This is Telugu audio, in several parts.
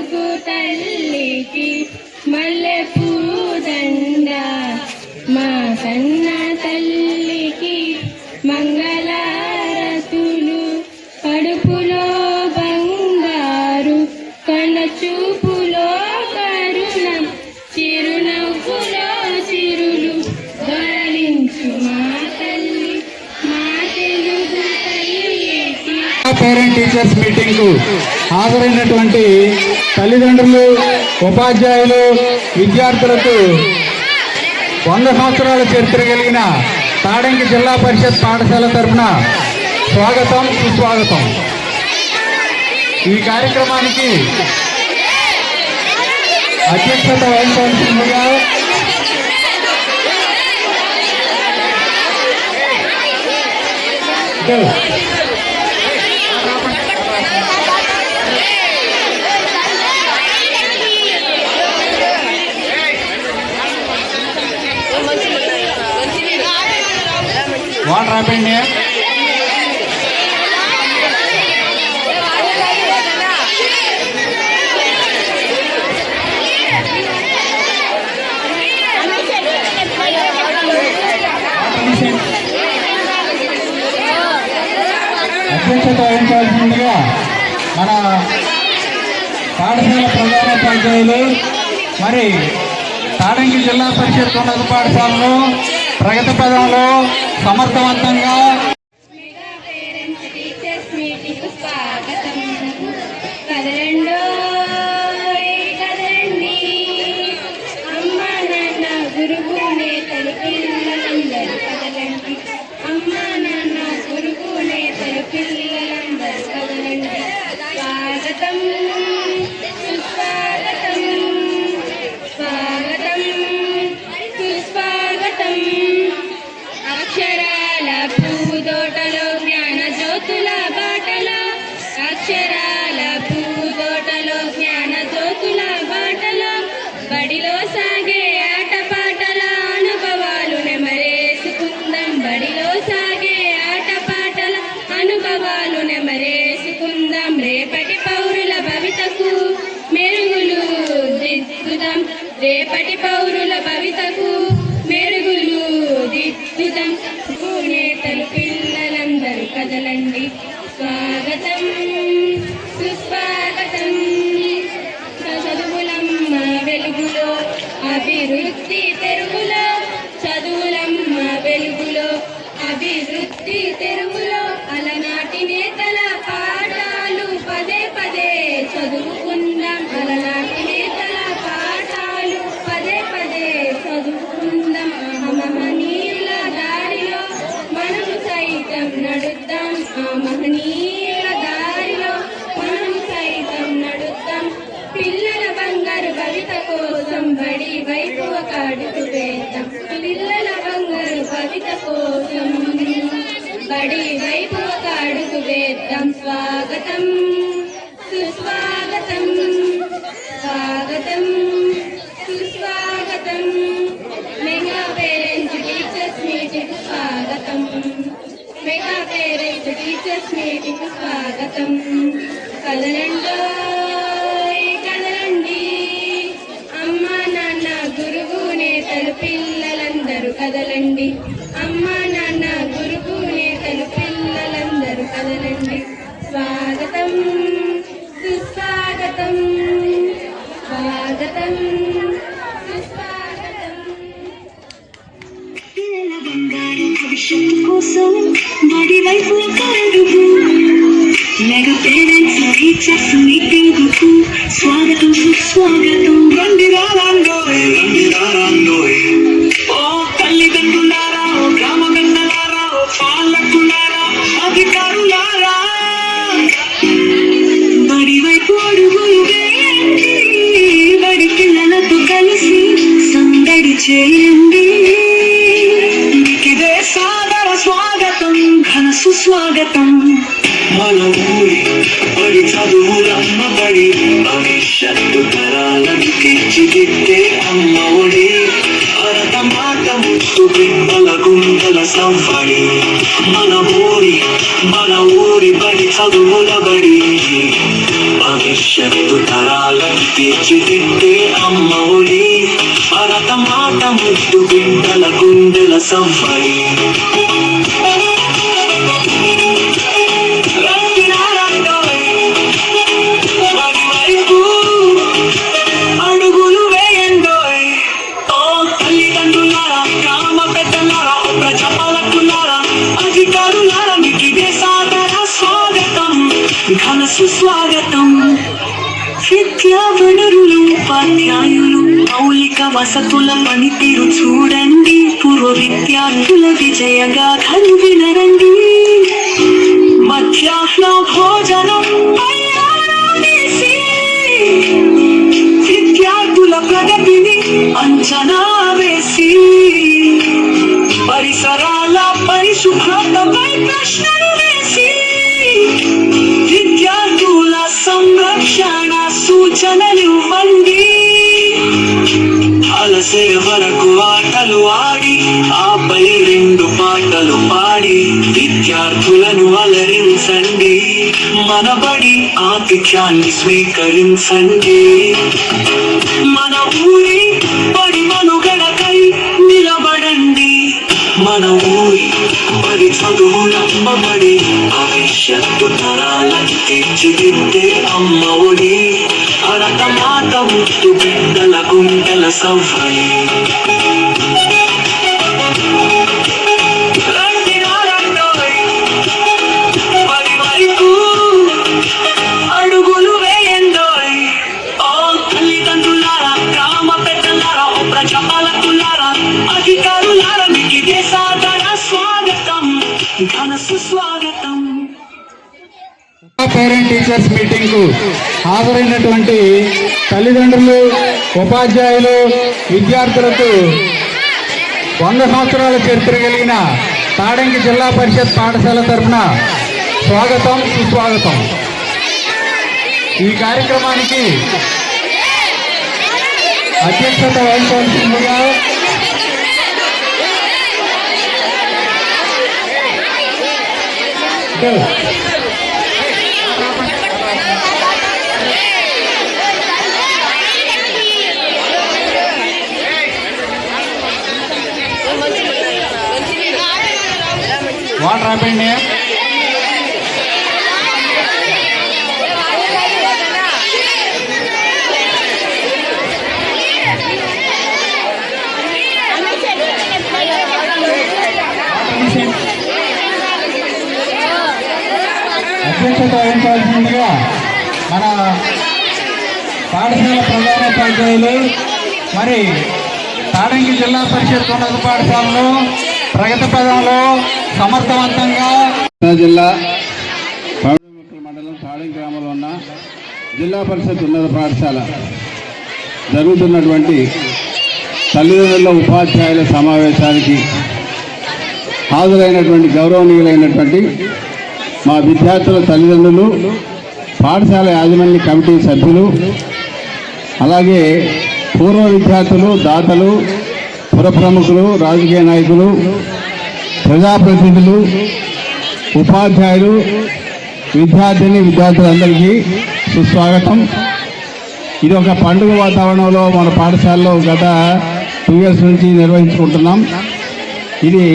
తెలుగు తల్లికి మల్లె పూదండ, మా కన్న తల్లికి మంగళారతులు. కడుపులో బంగారు, కన్న చూపులో కరుణ, చిరునవ్వులో చిరులు దొరలించు మా తల్లి, మా తెలుగు తల్లికి. పేరెంట్ టీచర్స్ మీటింగ్ కు హాజరైనటువంటి తల్లిదండ్రులు, ఉపాధ్యాయులు, విద్యార్థులకు 100 సంవత్సరాల చరిత్ర కలిగిన తాడంకి జిల్లా పరిషత్ పాఠశాల తరఫున స్వాగతం, సుస్వాగతం. ఈ కార్యక్రమానికి అధ్యక్షత వహించవలసిందిగా వాటర్ ఆపండి. అధ్యక్షత వహించాల్సిందిగా మన పాఠశాల ప్రధానోపాధ్యాయులు, మరి తాడంకి జిల్లా పరిషత్ ఉన్నత పాఠశాలలో ప్రగతి పదంలో సమర్థవంతంగా బడిలో సాగే ఆటపాటల అనుభవాలు నెమరేసుకుందాం, బడిలో సాగే ఆటపాటల అనుభవాలు నెమరేసుకుందాం. రేపటి పౌరుల భవితకు మెరుగులు దిద్దుదాం, రేపటి పౌరుల భవితకు మెరుగులు దిద్దుదాం. నేతలు పిల్లలందరూ కదలండి, స్వాగతం సుస్వాగతం. చదువులమ్మ వెలుగులో అభివృద్ధి తెరుగులో, చదువులమ్మ వెలుగులో అభివృద్ధి తెరుగులో. అలనాటి నేతల పాఠాలు పదే పదే చదువుకుందాం, అలనాటి నేతల పాఠాలు పదే పదే చదువుకుందాం. మహనీయుల దారిలో మనము సైతం నడుద్దాం, ఆ మహనీయుల దారిలో మనము సైతం నడుద్దాం. పిల్లల బంగారు భవిత కోసం బడి వైపు ఒక అడుగు వేద్దాం, పిల్లల బంగారు భవిత కోసం బడి వైపు ఒక అడుగు వేద్దాం. స్వాగతం సుస్వాగతం, స్వాగతం సుస్వాగతం. మెగా పేరెంట్స్ టీచర్స్ మీటింగ్ స్వాగతం, మెగా పేరెంట్స్ టీచర్స్ మీటింగ్ స్వాగతం. కదలండో అమ్మా నాన్న గురువు నేతలు పిల్లలందరూ కదలండి, అమ్మా నాన్న గురువు నేతలు పిల్లలందరూ కదలండి. స్వాగతం సుస్వాగతం, స్వాగతం సుస్వాగతం. పిల్లల బంగారు భవిష్యత్తు కోసం బడి వైపు ఒక అడుగు. మెగా పేరెంట్స్ టీచర్స్ మీటింగ్ కు స్వాగతం సుస్వాగతం. రండి రారాండోయ్, రండి రారాండోయ్. ఓ తల్లిదండ్రులారా, ఓ గ్రామ గండలారా, ఓ పాలకులారా, అధికారులారా, బడి వైపు అడుగులు వేయండి, బడి పిల్లలతో కలిసి సందడి చేయండి. ఇదే సాదర స్వాగతం, ఘన సుస్వాగతం. మన ఊరి బడి చదువులమ్మ బడి, భవిష్యత్తు తరాలను తీర్చిదిద్దే అమ్మ ఒడి. మాట ముట్టు బిడ్డల గుండెల సవ్వడి మన ఊరి బడి చదువుల బడి భవిష్యత్తు తరాలను తీర్చిదిద్దే అమ్మ ఒడి భరత మాట ముట్టు బిడ్డల గుండెల సవ్వడి అడుగులు వేయండోయ్ ఓ తల్లిదండ్రులారా గ్రామ పెద్దలారా ప్రజాపాలకులారా అధికారులారా మీకు ఇదే సాదర స్వాగతం ఘన సుస్వాగతం విద్యా వనరులు ఉపాధ్యాయులు మౌలిక వసతుల పనితీరు చూడండి పూర్వ విద్యార్థుల విజయగాథలు వినరండి మధ్యాహ్న భోజనం విద్యార్థుల ప్రగతిని అంచనా వేసి పరిసరాల పరిశుభ్రతపై ప్రశ్నలు వేసి విద్యార్థుల సంరక్షణ సూచనలు ఇవ్వండి అలసే వరకు ఆటలు ఆడి ఆపై 2 పాటలు పాడి విద్యార్థులను అలరించండి మన బడి ఆతిథ్యాన్ని స్వీకరించండి మన ఊరి బడి మనుగడకై నిలబడండి మన ఊరి బడి చదువులమ్మబడి భవిష్యత్తు తరాలను తీర్చిదిద్దే అమ్మ ఒడి భరత మాట ముట్టు బిడ్డల గుండెల సవ్వడి అడుగులు వేయండోయ్ ఓ తల్లిదండ్రులారా గ్రామ పెద్దలారా ఓ ప్రజాపాలకులారా అధికారులారా మీకు ఇదే సాదర స్వాగతం ఘన సుస్వాగతం పేరెంట్ టీచర్స్ మీటింగ్ కు హాజరైనటువంటి తల్లిదండ్రులు ఉపాధ్యాయులు విద్యార్థులకు 100 సంవత్సరాల చరిత్ర కలిగిన తాడంగి జిల్లా పరిషత్ పాఠశాల తరఫున స్వాగతం సుస్వాగతం. ఈ కార్యక్రమానికి అధ్యక్షత వహించవలసిందిగా వాటర్ ఆపండి. అధ్యక్షత వహించాల్సిందిగా మన పాఠశాల ప్రధానోపాధ్యాయులు మరి తాడంగి జిల్లా పరిషత్ ఉన్నత పాఠశాలలో ప్రగతి పదంలో సమర్థవంతంగా జిల్లా మండలం తాడంగి గ్రామంలో ఉన్న జిల్లా పరిషత్ ఉన్నత పాఠశాల జరుగుతున్నటువంటి తల్లిదండ్రుల ఉపాధ్యాయుల సమావేశానికి హాజరైనటువంటి గౌరవనీయులైనటువంటి మా విద్యార్థుల తల్లిదండ్రులు, పాఠశాల యాజమాన్య కమిటీ సభ్యులు, అలాగే పూర్వ విద్యార్థులు, దాతలు, పుర ప్రముఖులు, రాజకీయ నాయకులు, ప్రజాప్రతినిధులు, ఉపాధ్యాయులు, విద్యార్థులందరికీ సుస్వాగతం. ఇది ఒక పండుగ వాతావరణంలో మన పాఠశాలలో గత 2 years నుంచి నిర్వహించుకుంటున్నాం. ఇది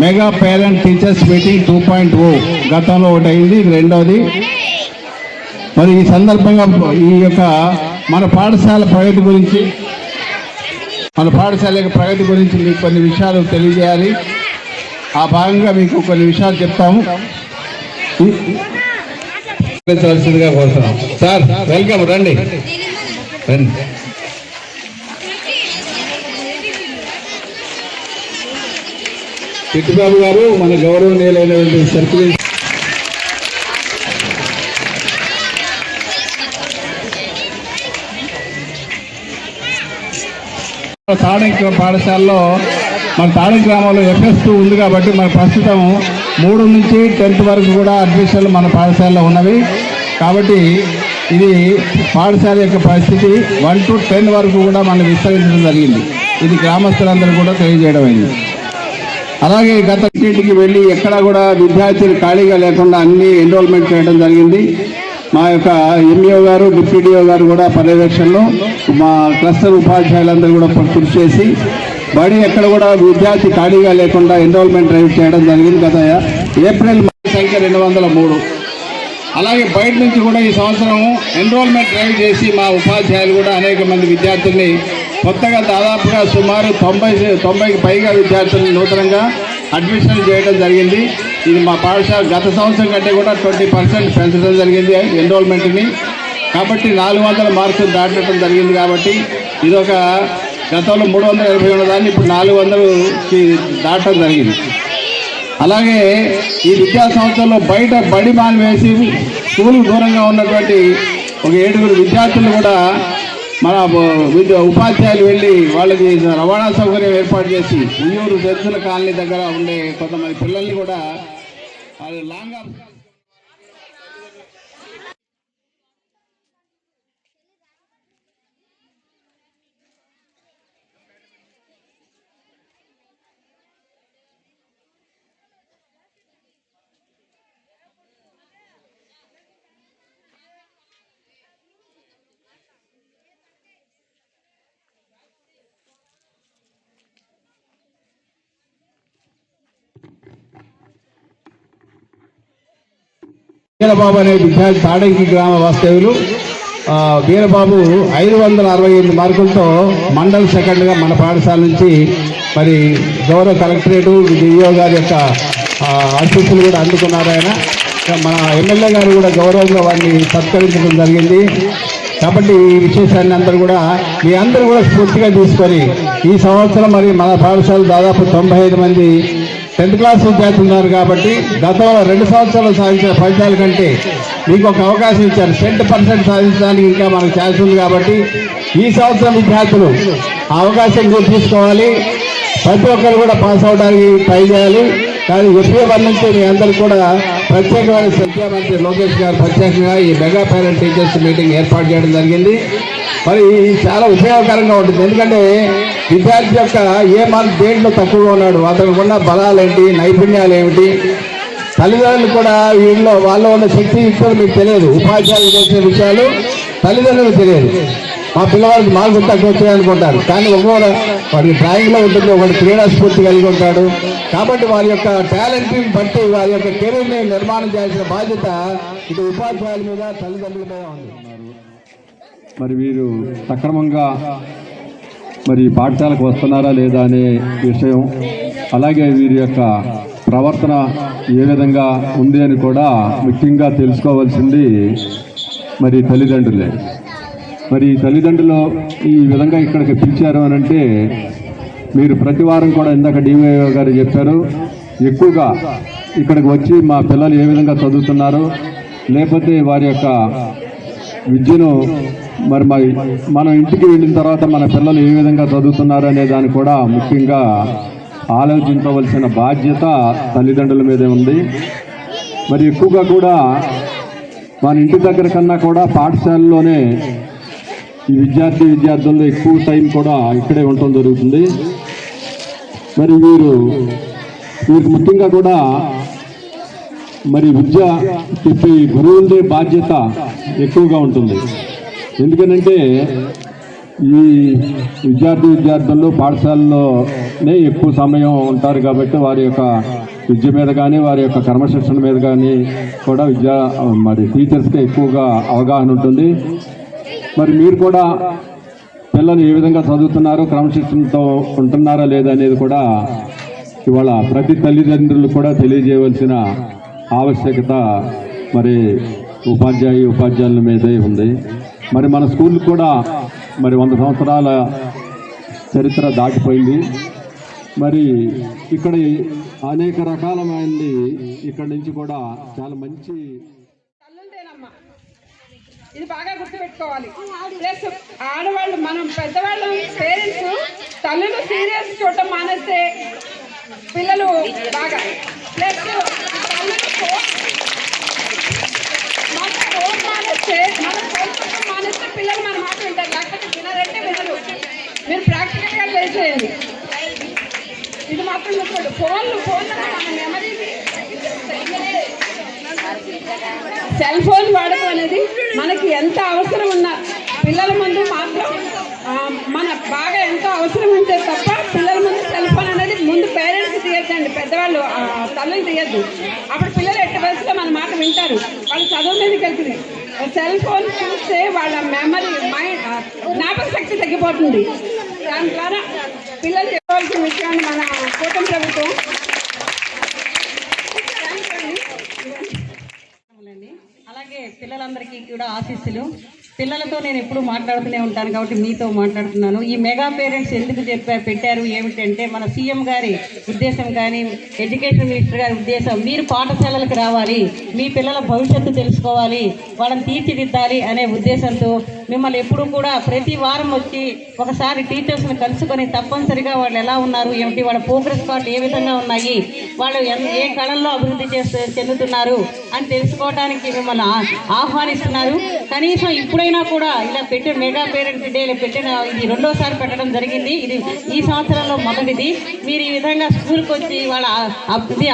మెగా పేరెంట్ టీచర్స్ మీటింగ్ 2.0 గతంలో ఒకటి అయింది, ఇది రెండవది. మరి ఈ సందర్భంగా ఈ యొక్క మన పాఠశాల ప్రగతి గురించి మీకు కొన్ని విషయాలు తెలియజేయాలి. ఆ భాగంగా మీకు కొన్ని విషయాలు చెప్తాము. కోరుతున్నాం. సార్ వెల్కమ్, రండి. చిట్టుబాబు గారు మన గౌరవనీయులైనటువంటి సర్కిల్ తాడంగి పాఠశాలలో మన తాడంగి గ్రామంలో FS2 ఉంది కాబట్టి మన ప్రస్తుతం 3 నుంచి 10th వరకు కూడా అడ్మిషన్లు మన పాఠశాలలో ఉన్నవి. కాబట్టి ఇది పాఠశాల యొక్క పరిస్థితి 1 to 10 వరకు కూడా మనం విస్తరించడం జరిగింది. ఇది గ్రామస్తులందరూ కూడా తెలియజేయడం అయింది. అలాగే గత ఇంటికి వెళ్ళి ఎక్కడా కూడా విద్యార్థులు ఖాళీగా లేకుండా అన్ని ఎన్రోల్మెంట్ చేయడం జరిగింది. మా యొక్క ఎంఈఓ గారు డిప్యూటీఓ గారు కూడా పర్యవేక్షణలో మా క్లస్టర్ ఉపాధ్యాయులందరూ కూడా కృషి చేసి బడి ఎక్కడ కూడా విద్యార్థి ఖాళీగా లేకుండా ఎన్రోల్మెంట్ డ్రైవ్ చేయడం జరిగింది. గత ఏప్రిల్ సంఖ్య 203. అలాగే బయట నుంచి కూడా ఈ సంవత్సరం ఎన్రోల్మెంట్ డ్రైవ్ చేసి మా ఉపాధ్యాయులు కూడా అనేక మంది విద్యార్థుల్ని కొత్తగా దాదాపుగా సుమారు 90కి పైగా విద్యార్థులను నూతనంగా అడ్మిషన్ చేయడం జరిగింది. ఇది మా పాఠశాల గత సంవత్సరం కంటే కూడా 20% పెంచడం జరిగింది ఎన్రోల్మెంట్ని. కాబట్టి 400 మార్కులు దాటడం జరిగింది. కాబట్టి ఇదొక గతంలో 380 ఉన్నదాన్ని ఇప్పుడు 400కి దాటడం జరిగింది. అలాగే ఈ విద్యా సంవత్సరంలో బయట బడి మానివేసి స్కూల్ దూరంగా ఉన్నటువంటి ఒక 7 విద్యార్థులు కూడా మన ఉపాధ్యాయులు వెళ్ళి వాళ్ళకి రవాణా సౌకర్యం ఏర్పాటు చేసి ఉయ్యూరు దళితుల కాలనీ దగ్గర ఉండే కొంతమంది పిల్లల్ని కూడా లాంగ్ వీరబాబు అనే విద్యార్థి తాడంకి గ్రామ వాస్తవ్యులు. వీరబాబు 568 మార్కులతో మండల్ సెకండ్గా మన పాఠశాల నుంచి మరి గౌరవ కలెక్టరేటు డిఓ గారి యొక్క ఆశీస్సులు కూడా అందుకున్నారు. ఆయన మన ఎమ్మెల్యే గారు కూడా గౌరవంగా వారిని సత్కరించడం జరిగింది. కాబట్టి ఈ విశేషాన్ని అందరూ కూడా మీ అందరూ కూడా స్ఫూర్తిగా తీసుకొని ఈ సంవత్సరం మరి మన పాఠశాల దాదాపు 95 మంది 10th క్లాస్ విద్యార్థులు ఉన్నారు. కాబట్టి గతంలో 2 సంవత్సరాలు సాధించిన ఫలితాల కంటే మీకు ఒక అవకాశం ఇచ్చారు. 100% సాధించడానికి ఇంకా మనకు ఛాన్స్ ఉంది. కాబట్టి ఈ సంవత్సరం విద్యార్థులు ఆ అవకాశం మీరు తీసుకోవాలి. ప్రతి ఒక్కరు కూడా పాస్ అవడానికి ట్రై చేయాలి. కానీ FA1 నుంచి మీ అందరికీ కూడా ప్రత్యేకమైన ముఖ్యమంత్రి లోకేష్ గారు ప్రత్యేకంగా ఈ మెగా పేరెంట్ టీచర్స్ మీటింగ్ ఏర్పాటు చేయడం జరిగింది. మరి చాలా ఉపయోగకరంగా ఉంటుంది. ఎందుకంటే విద్యార్థి యొక్క ఏ మార్క్ దేంట్లో తక్కువగా ఉన్నాడు, అతనికి ఉన్న బలాలు ఏంటి, నైపుణ్యాలు ఏమిటి, తల్లిదండ్రులు కూడా వీళ్ళలో వాళ్ళలో ఉన్న శక్తి యుక్తులు మీకు తెలియదు. ఉపాధ్యాయులు చేసే విషయాలు తల్లిదండ్రులకు తెలియదు. మా పిల్లవాడికి మార్కులు తక్కువ వచ్చాయనుకుంటారు. కానీ ఒక్కొక్క వాడికి డ్రాయింగ్లో ఉంటుంది, ఒకటి క్రీడా స్ఫూర్తి కలిగి ఉంటాడు. కాబట్టి వారి యొక్క టాలెంట్ని బట్టి వారి యొక్క కెరీర్ని నిర్మాణం చేయాల్సిన బాధ్యత ఇది ఉపాధ్యాయుల మీద, తల్లిదండ్రుల మీద ఉంది. మరి వీరు సక్రమంగా మరి పాఠశాలకు వస్తున్నారా లేదా అనే విషయం, అలాగే వీరి యొక్క ప్రవర్తన ఏ విధంగా ఉంది అని కూడా ముఖ్యంగా తెలుసుకోవాల్సింది మరి తల్లిదండ్రులే. మరి తల్లిదండ్రులు ఈ విధంగా ఇక్కడికి పిలిచారు అని అంటే మీరు ప్రతి వారం కూడా ఇందాక డివైఓ గారు చెప్పారు, ఎక్కువగా ఇక్కడికి వచ్చి మా పిల్లలు ఏ విధంగా చదువుతున్నారు, లేకపోతే వారి యొక్క విద్యను మరి మనం ఇంటికి వెళ్ళిన తర్వాత మన పిల్లలు ఏ విధంగా చదువుతున్నారు అనే దాన్ని కూడా ముఖ్యంగా ఆలోచించవలసిన బాధ్యత తల్లిదండ్రుల మీదే ఉంది. మరి ఎక్కువగా కూడా మన ఇంటి దగ్గర కన్నా కూడా పాఠశాలలోనే ఈ విద్యార్థుల్లో ఎక్కువ టైం కూడా ఇక్కడే ఉండటం జరుగుతుంది. మరి వీరికి ముఖ్యంగా కూడా మరి విద్య చెప్పి గురువులదే బాధ్యత ఎక్కువగా ఉంటుంది. ఎందుకనంటే ఈ విద్యార్థుల్లో పాఠశాలలోనే ఎక్కువ సమయం ఉంటారు. కాబట్టి వారి యొక్క విద్య మీద కానీ వారి యొక్క క్రమశిక్షణ మీద కానీ కూడా మరి టీచర్స్కి ఎక్కువగా అవగాహన ఉంటుంది. మరి మీరు కూడా పిల్లలు ఏ విధంగా చదువుతున్నారో, క్రమశిక్షణతో ఉంటున్నారా లేదా అనేది కూడా ఇవాళ ప్రతి తల్లిదండ్రులు కూడా తెలియజేయవలసిన ఆవశ్యకత మరి ఉపాధ్యాయుల మీదే ఉంది. మరి మన స్కూల్ కూడా మరి 100 సంవత్సరాల చరిత్ర దాటిపోయింది. మరి ఇక్కడ అనేక రకాలమైనది ఇక్కడ నుంచి కూడా చాలా మంచి ఇది బాగా గుర్తుపెట్టుకోవాలి. ప్లస్ ఆడవాళ్ళు, మనం పెద్దవాళ్ళు, పేరెంట్స్ తల్లులు సీరియస్ చూడటం మానేస్తే పిల్లలు బాగా, ప్లస్ మానేస్తే పిల్లలు మన మాట వింటారు, లేకపోతే వినరంటే వినరు. మీరు ప్రాక్టికల్గా దయచేయండి. ఇది మాత్రం గుర్తుపెట్టు. ఫోన్లు మెమరీ సెల్ ఫోన్ వాడకం అనేది మనకి ఎంత అవసరం ఉన్నా పిల్లల ముందు మాత్రం మన బాగా ఎంతో అవసరం ఉంటే తప్ప పిల్లల ముందు సెల్ ఫోన్ అనేది ముందు పేరెంట్స్ తీయద్దండి, పెద్దవాళ్ళు తల్లులు తీయద్దు. అప్పుడు పిల్లలు ఎట్టి వయసులో మన మాట వింటారు, వాళ్ళు చదువు మీదకి వెళ్తుంది. సెల్ ఫోన్ చూస్తే వాళ్ళ మెమరీ మైండ్ జ్ఞాపక శక్తి తగ్గిపోతుంది. దాని ద్వారా పిల్లలు చెప్పవలసిన విషయాన్ని మన కూటమి ప్రభుత్వం అలాగే పిల్లలందరికీ కూడా ఆశీస్సులు. పిల్లలతో నేను ఎప్పుడు మాట్లాడుతూనే ఉంటాను కాబట్టి మీతో మాట్లాడుతున్నాను. ఈ మెగా పేరెంట్స్ ఎందుకు పెట్టారు ఏమిటంటే, మన సీఎం గారి ఉద్దేశం కానీ ఎడ్యుకేషన్ మినిస్టర్ గారి ఉద్దేశం, మీరు పాఠశాలలకు రావాలి, మీ పిల్లల భవిష్యత్తు తెలుసుకోవాలి, వాళ్ళని తీర్చిదిద్దాలి అనే ఉద్దేశంతో మిమ్మల్ని ఎప్పుడు కూడా ప్రతి వారం వచ్చి ఒకసారి టీచర్స్ని కలుసుకొని తప్పనిసరిగా వాళ్ళు ఎలా ఉన్నారు ఏమిటి, వాళ్ళ ప్రోగ్రెస్ కార్డులు ఏ విధంగా ఉన్నాయి, వాళ్ళు ఏ కళల్లో అభివృద్ధి చెందుతున్నారు అని తెలుసుకోవడానికి మిమ్మల్ని ఆహ్వానిస్తున్నారు. కనీసం ఇప్పుడైనా కూడా ఇలా పెట్టే మెగా పేరెంట్స్ డే పెట్టిన ఇది రెండోసారి పెట్టడం జరిగింది. ఇది ఈ సంవత్సరంలో మొదటిది. మీరు ఈ విధంగా స్కూల్కి వచ్చి వాళ్ళ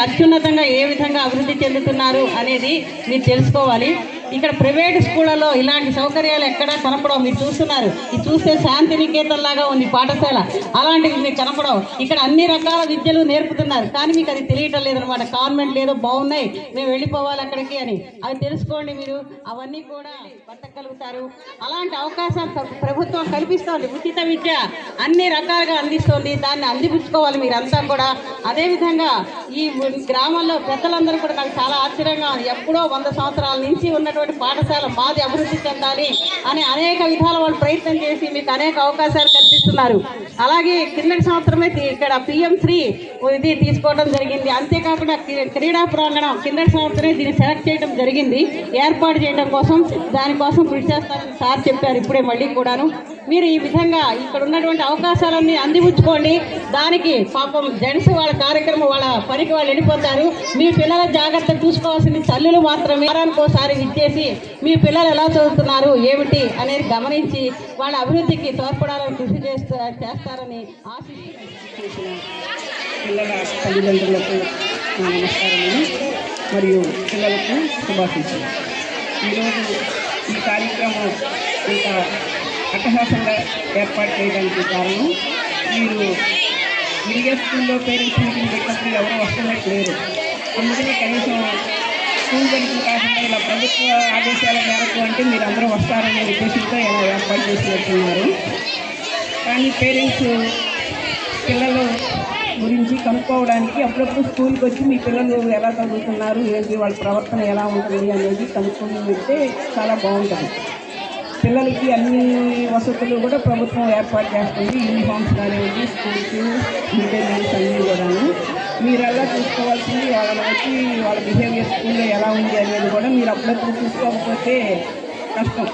అత్యున్నతంగా ఏ విధంగా అభివృద్ధి చెందుతున్నారు అనేది మీరు తెలుసుకోవాలి. ఇక్కడ ప్రైవేట్ స్కూళ్ళలో ఇలాంటి సౌకర్యాలు ఎక్కడా కనపడవు. మీరు చూస్తున్నారు, ఇది చూస్తే శాంతినికేతన్ లాగా ఉంది పాఠశాల, అలాంటివి మీకు కనపడవు. ఇక్కడ అన్ని రకాల విద్యలు నేర్పుతున్నారు, కానీ మీకు అది తెలియటం లేదనమాట. కాన్వెంట్ లేదో బాగున్నాయి, మేము వెళ్ళిపోవాలి అక్కడికి అని. అవి తెలుసుకోండి, మీరు అవన్నీ కూడా పట్టగలుగుతారు. అలాంటి అవకాశాలు ప్రభుత్వం కల్పిస్తోంది. ఉచిత విద్య అన్ని రకాలుగా అందిస్తోంది, దాన్ని అందిపుచ్చుకోవాలి మీరంతా కూడా. అదేవిధంగా ఈ గ్రామంలో పెద్దలందరూ కూడా నాకు చాలా ఆశ్చర్యంగా ఉంది. ఎప్పుడో 100 సంవత్సరాల నుంచి ఉన్నటువంటి పాఠశాల మాది అభివృద్ధి చెందాలి అని అనేక విధాల వాళ్ళు ప్రయత్నం చేసి మీకు అనేక అవకాశాలు కల్పిస్తున్నారు. అలాగే కిందటి సంవత్సరమే ఇక్కడ PM3 ఇది తీసుకోవడం జరిగింది. అంతేకాకుండా క్రీడా ప్రాంగణం కిందటి సంవత్సరమే దీన్ని సెలెక్ట్ చేయడం జరిగింది, ఏర్పాటు చేయడం కోసం. దానికోసం కృషి చేస్తారని సార్ చెప్పారు ఇప్పుడే మళ్ళీ కూడాను. మీరు ఈ విధంగా ఇక్కడ ఉన్నటువంటి అవకాశాలన్నీ అందిపుచ్చుకోండి. దానికి పాపం జెంట్స్ వాళ్ళ కార్యక్రమం వాళ్ళ పనికి వాళ్ళు వెళ్ళిపోతారు. మీ పిల్లల జాగ్రత్త చూసుకోవాల్సింది తల్లులు మాత్రమే. వారానికి ఒకసారి విచ్చేసి మీ పిల్లలు ఎలా చదువుతున్నారు ఏమిటి అనేది గమనించి వాళ్ళ అభివృద్ధికి తోడ్పడాలని కృషి చేస్తారని ఆశిస్తున్నాను. పిల్లల తల్లిదండ్రులకు నా నమస్కారములు మరియు పిల్లలకు శుభాశీస్సులు. ఈరోజు ఈ కార్యక్రమం ఇంత అట్టహాసంగా ఏర్పాటు చేయడానికి కారణం, మీరు విడిగా స్కూల్లో పేరెంట్స్ మీటింగ్ పెట్టినప్పుడు ఎవరూ వస్తున్నట్టు లేరు. అందుకని కనీసం స్కూల్ గడిచిన కాకుండా ఇలా ప్రభుత్వ ఆదేశాల మేరకు అంటే మీరు అందరూ వస్తారనే ఉద్దేశంతో ఇలా ఏర్పాటు చేసినట్టున్నారు. కానీ పేరెంట్స్ పిల్లలు గురించి కనుక్కోవడానికి అప్పుడప్పుడు స్కూల్కి వచ్చి మీ పిల్లలు ఎలా చదువుతున్నారు ఏంటి, వాళ్ళ ప్రవర్తన ఎలా ఉంటుంది అనేది కనుక్కొని పెడితే చాలా బాగుంటుంది. పిల్లలకి అన్ని వసతులు కూడా ప్రభుత్వం ఏర్పాటు చేస్తుంది, యూనిఫామ్స్ కానివ్వండి, స్కూల్స్, మిడ్ డే మీల్స్ అన్నీ కూడాను. మీరు ఎలా చూసుకోవాల్సింది వాళ్ళని వచ్చి వాళ్ళ బిహేవియర్ స్కూల్లో ఎలా ఉంది అనేది కూడా మీరు అప్పుడప్పుడు చూసుకోకపోతే కష్టం.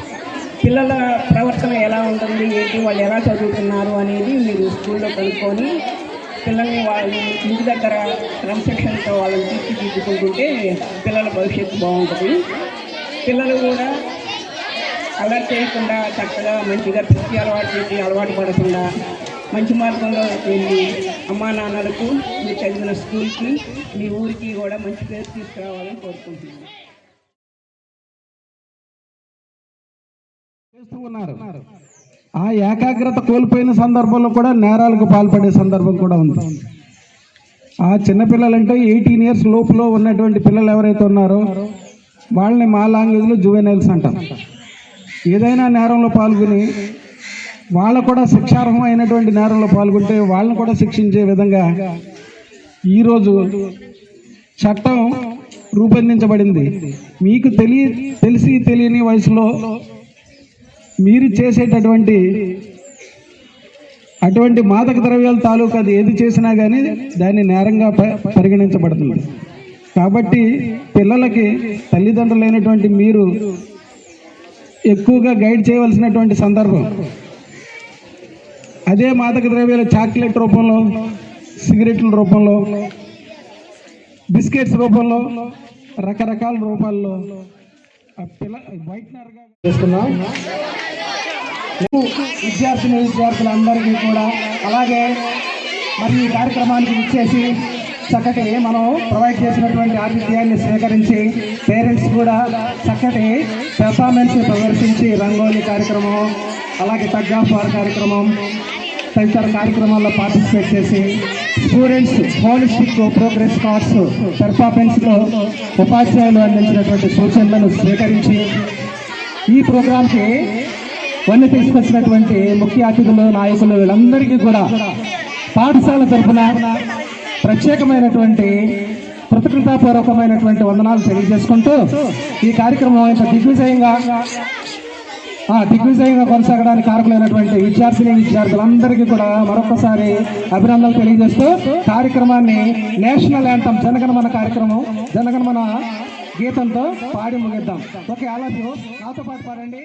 పిల్లల ప్రవర్తన ఎలా ఉంటుంది ఏంటి, వాళ్ళు ఎలా చదువుతున్నారు అనేది మీరు స్కూల్లో కనుక్కొని పిల్లల్ని వాళ్ళని ఇంటి దగ్గర క్రమశిక్షణతో వాళ్ళని తీర్చిదిద్దుకుంటుంటే పిల్లల భవిష్యత్తు బాగుంటుంది. పిల్లలు కూడా అలా చేయకుండా చక్కగా మంచిగా పిచ్చి అలవాటు చేసి అలవాటు పడకుండా మంచి మార్గంలో వెళ్ళి అమ్మా నాన్నలకు మీరు చదివిన స్కూల్కి మీ ఊరికి కూడా మంచి పేరు తీసుకురావాలని కోరుకుంటున్నాను. ఆ ఏకాగ్రత కోల్పోయిన సందర్భంలో కూడా నేరాలకు పాల్పడే సందర్భం కూడా ఉంది. ఆ చిన్నపిల్లలంటే 18 years లోపులో ఉన్నటువంటి పిల్లలు ఎవరైతే ఉన్నారో వాళ్ళని మా లాంగ్వేజ్లో జువెనైల్స్ అంటాం. ఏదైనా నేరంలో పాల్గొని వాళ్ళకు కూడా శిక్షార్హమైనటువంటి నేరంలో పాల్గొంటే వాళ్ళని కూడా శిక్షించే విధంగా ఈరోజు చట్టం రూపొందించబడింది. మీకు తెలిసి తెలియని వయసులో మీరు చేసేటటువంటి అటువంటి మాదక ద్రవ్యాల తాలూకు అది ఏది చేసినా కానీ దాన్ని నేరంగా పరిగణించబడుతుంది. కాబట్టి పిల్లలకి తల్లిదండ్రులైనటువంటి మీరు ఎక్కువగా గైడ్ చేయవలసినటువంటి సందర్భం. అదే మాదక ద్రవ్యాలు చాక్లెట్ రూపంలో, సిగరెట్ల రూపంలో, బిస్కెట్స్ రూపంలో, రకరకాల రూపాల్లో వైట్నర్గా చేస్తున్నాం. విద్యార్థులందరికీ కూడా అలాగే మరి ఈ కార్యక్రమానికి ఇచ్చేసి చక్కటి మనం ప్రొవైడ్ చేసినటువంటి ఆతిథ్యాన్ని స్వీకరించి పేరెంట్స్ కూడా చక్కటి పెర్ఫార్మెన్స్ ప్రదర్శించి రంగోలీ కార్యక్రమం అలాగే టగ్ ఆఫ్ వార్ కార్యక్రమం తదితర కార్యక్రమాల్లో పార్టిసిపేట్ చేసి స్టూడెంట్స్ హోలిస్టిక్ ప్రోగ్రెస్ కార్డ్స్ పెర్ఫార్మెన్స్లో ఉపాధ్యాయులు అందించినటువంటి సూచనలను స్వీకరించి ఈ ప్రోగ్రాంకి వన్నీ తీసుకొచ్చినటువంటి ముఖ్య అతిథులు నాయకులు వీళ్ళందరికీ కూడా పాఠశాల తరఫున ప్రత్యేకమైనటువంటి కృతజ్ఞతాపూర్వకమైనటువంటి వందనాలు తెలియజేసుకుంటూ ఈ కార్యక్రమం ఇంత దిగ్విజయంగా కొనసాగడానికి కారకులైనటువంటి విద్యార్థులందరికీ కూడా మరొకసారి అభినందనలు తెలియజేస్తూ కార్యక్రమాన్ని నేషనల్ యాంథమ్ జనగణమన గీతంతో పాడి ముగిద్దాం. ఓకే, ఆల్ ఆఫ్ యు నాతో పాటు పాడండి.